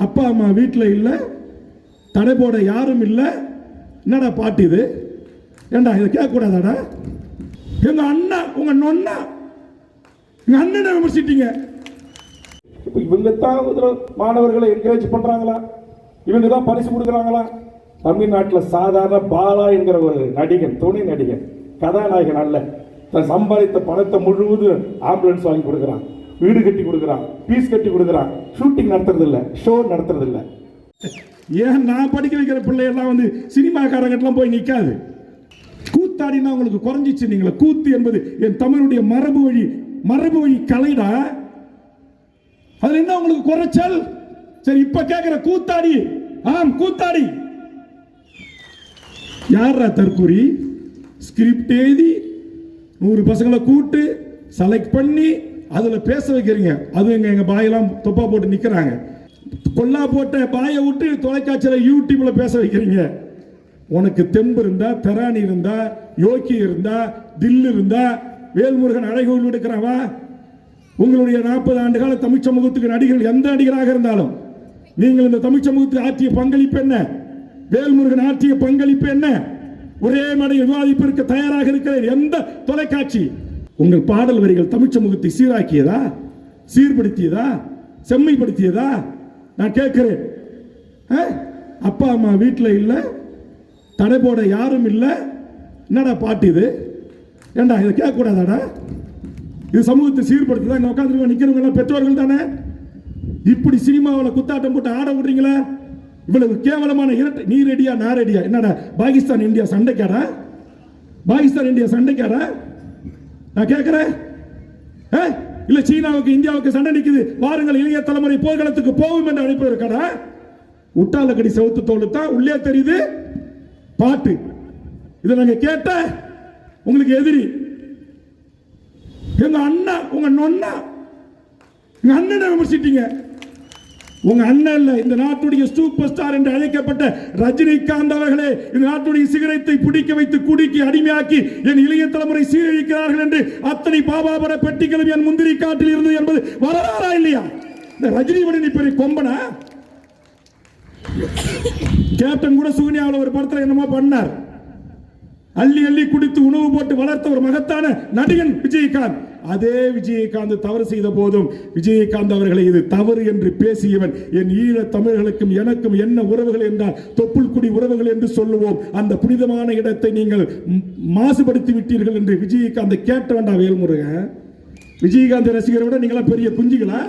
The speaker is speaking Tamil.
அப்பா அம்மா வீட்டில் இல்லை, தடை போட யாரும் இல்லை. என்னடா பாட்டு இது? ஏண்டா இதை கேட்கக்கூடாதாடா? எங்க அண்ணா உங்க நொண்ணா எங்க அண்ணனை விமர்சிட்டீங்க. இப்போ இவங்க தான் மாணவர்களை என்கரேஜ் பண்றாங்களா? இவங்க தான் பரிசு கொடுக்குறாங்களா? தமிழ்நாட்டில் சாதாரண பாலா என்கிற ஒரு நடிகன், துணை நடிகன், கதாநாயகன் அல்ல, தன் சம்பாதித்த பணத்தை முழுவதும் ஆம்புலன்ஸ் வாங்கி கொடுக்குறான், வீடு கட்டி கொடுக்குறான், பீஸ் கட்டி கொடுக்குறான், ஷூட்டிங் நடத்துறது இல்லை, ஷோ நடத்துறது இல்லை. ஏன் நான் படிக்க வைக்கிற பிள்ளையெல்லாம் வந்து சினிமாக்காரங்கெல்லாம் போய் நிற்காது. கூத்தாடினா உங்களுக்கு குறைஞ்சிச்சு. நீங்களா கூத்து என்பது என் தமிழுடைய மரபு வழி கலைடா. அது என்ன உங்களுக்கு குறைச்சல்? சரி, இப்ப கேட்கிற கூத்தாடி, ஆம் கூத்தாடி யாரா? தற்கூரி ஸ்கிரிப்ட் எழுதி 100 பசங்களை கூட்டு செலக்ட் பண்ணி அதுல பேச வைக்கிறீங்க. அது எங்க பாயெல்லாம் தொப்பா போட்டு நிக்கிறாங்க. கொல்லா போட்ட பாயை விட்டு தொலைக்காட்சியில யூடியூப்ல பேச வைக்கிறீங்க. உனக்கு தெம்பு இருந்தா, தெராணி இருந்தா, யோக்கி இருந்தா, தில் இருந்தா வேல்முருகன் அழகோல் எடுக்கிறவா. உங்களுடைய 40 ஆண்டு கால தமிழ் சமூகத்துக்கு நடிகர்கள் எந்த நடிகராக இருந்தாலும் நீங்கள் இந்த தமிழ் சமூகத்துக்கு ஆற்றிய பங்களிப்பு என்ன? வேல்முருகன் ஆற்றிய பங்களிப்பு என்ன? ஒரே மேடையில் விவாதிப்பிற்கு தயாராக இருக்கிற எந்த தொலைக்காட்சி உங்கள் பாடல் வரிகள் தமிழ் சமூகத்தை சீராக்கியதா, சீர்படுத்தியதா, செம்மைப்படுத்தியதா? நான் கேட்கிறேன். அப்பா அம்மா வீட்டில் இல்லை, தடை போட யாரும் இல்லை. என்னடா பாட்டு இது? ஏண்டா இதை கேட்கக்கூடாதாடா? இது சமூகத்தை சீர்படுத்துதா? இங்கே உட்காந்து நிற்கிறவங்க பெற்றோர்கள் தானே. இப்படி சினிமாவில் குத்தாட்டம் போட்டு ஆட விடுறீங்களா? இவ்வளவு கேவலமான இரட்டை. நீ ரெடியா நான் ரெடியா? என்னடா பாகிஸ்தான் இந்தியா சண்டைக்காரா? பாகிஸ்தான் இந்தியா சண்டைக்காரா? நான் கேட்கிறேன். இல்ல சீனாவுக்கு இந்தியாவுக்கு சண்டை நிக்குது, வாருங்கள் இளைய தலைமுறை போர்க்களத்துக்கு போகும் என்று அழைப்பு இருக்கடா. உட்டாலக்கடி செவுத்து தோலுத்தான் உள்ளே தெரியுது பாட்டு. இதை நாங்க கேட்ட உங்களுக்கு எதிரி எங்க அண்ணா உங்க நொண்ணா எங்க அண்ணனை விமர்சிட்டீங்க. உங்க அண்ணன் இல்ல, இந்த நாட்டுடைய சூப்பர் ஸ்டார் என்று அழைக்கப்பட்ட ரஜினிகாந்த் அவர்களே இந்த நாட்டுடைய சிகரெட்டை பிடிக்க வைத்து குடிக்கி அடிமையாக்கி என் இளைய தலைமுறை சீரழிக்கிறார்கள் என்று அத்தனை பாபாபர பெட்டிகளும் என் முந்திரி காட்டில் இருந்தது என்பது வரலாறா இல்லையா? இந்த ரஜினி வடி பெரிய கொம்பனா? கேப்டன் கூட சுகன்யாவில் ஒரு படத்தில் என்னமோ பண்ணார். அள்ளி அள்ளி குடித்து உணவு போட்டு வளர்த்த ஒரு மகத்தான நடிகன் விஜயகாந்த். அதே விஜயகாந்த் தவறு செய்த போதும் விஜயகாந்த் அவர்களை இது தவறு என்று பேசியவன். என் ஈழ தமிழர்களுக்கும் எனக்கும் என்ன உறவுகள் என்றால் தொப்புள் குடி உறவுகள் என்று சொல்லுவோம். அந்த புனிதமான இடத்தை நீங்கள் மாசுபடுத்தி விட்டீர்கள் என்று விஜயகாந்த் கேட்ட வேண்டாம். வேல்முருகன் விஜயகாந்த் ரசிகரை விட நீங்களா பெரிய குஞ்சுகளா?